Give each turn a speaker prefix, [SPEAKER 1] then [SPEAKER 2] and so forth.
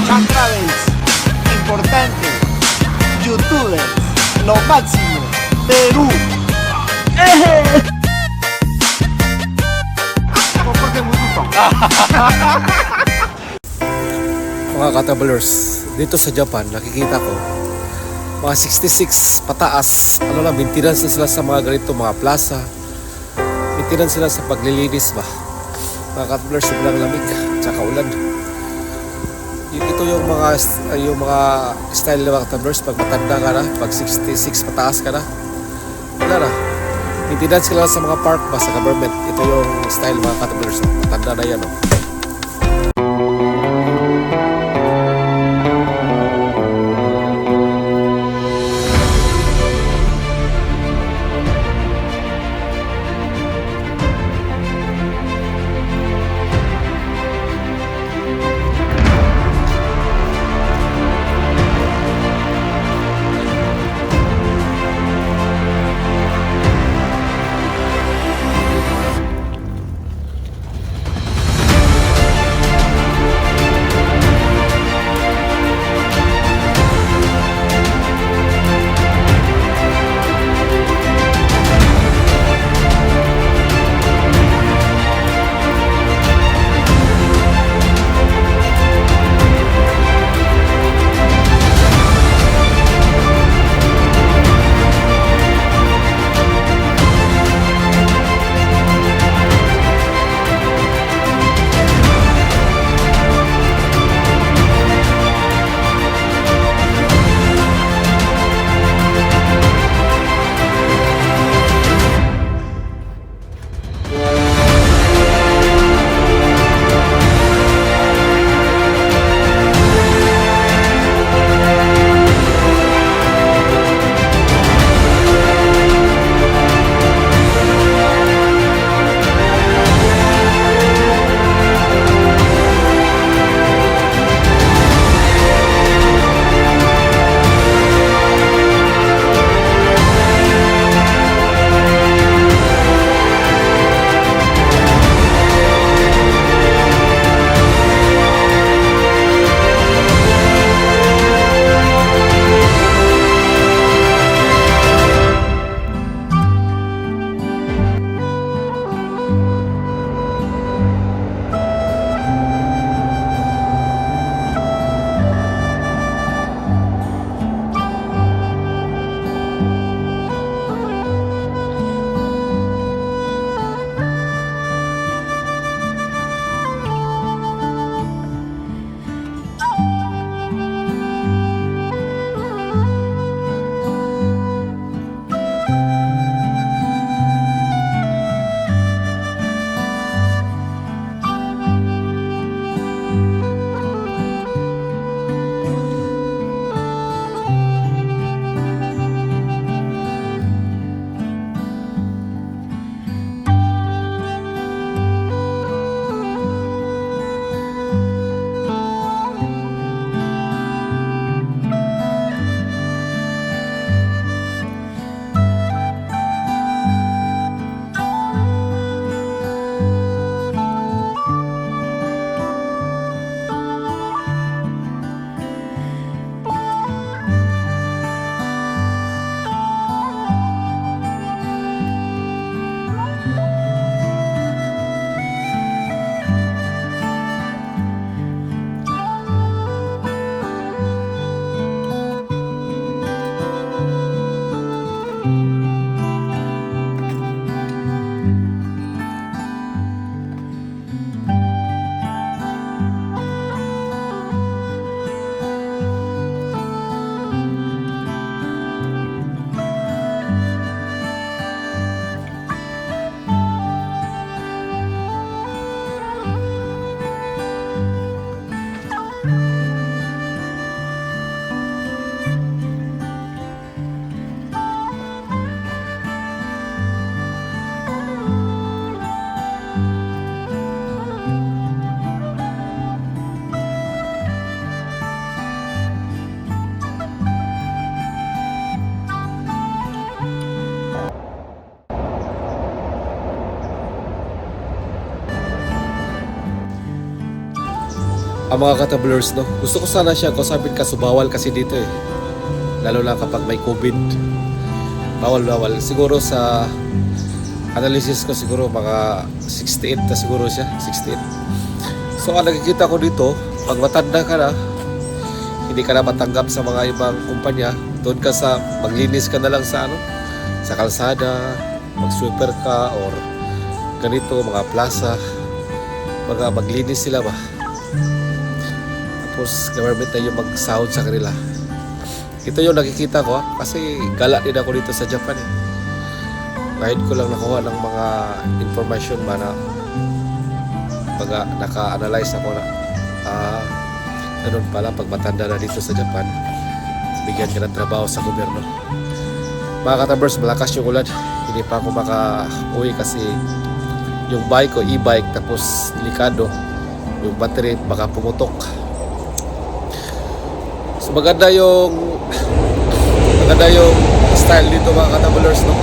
[SPEAKER 1] Travels, importante, youtuber, lo máximo, Perú.
[SPEAKER 2] Mga ka-travelers, dito sa Japan, nakikita ko mga 66 pataas, maintenance na sila sa mga ganito, mga plaza, maintenance sila sa paglilinis ba. Mga ka-travelers, sobrang lamig, tsaka ulan. Ito yung mga style ng mga ka-travelers, pag matanda ka na, pag 66 pataas ka na, wala na. Maintenance sila sa mga park ba, sa government. Ito yung style mga ka-travelers, matanda na yan. ang mga katabulers, no? Gusto ko sana siya kausapin kaso bawal kasi dito eh. Lalo na kapag may COVID. Bawal. Siguro sa analysis ko siguro mga 68 na siguro siya. 68. So ang nakikita ko dito, pag matanda ka na, hindi ka na matanggap sa mga ibang kumpanya, doon ka sa maglinis ka na lang sa sa kalsada, mag-sweeper ka or ganito, mga plaza, maglinis sila ba. Tapos government na yung magsahod sa kanila. Ito yung nakikita ko kasi gala din ako dito sa Japan eh. Kahit ko lang nakuha ng mga information ba na naka-analyze ako na ganun pala pag matanda na dito sa Japan, bigyan ka ng trabaho sa gobyerno. Mga katabers, malakas yung ulan, hindi pa ako maka-uwi kasi yung bike ko, e-bike, tapos delikado yung battery baka pumutok. So maganda yung style dito mga katabulers, no?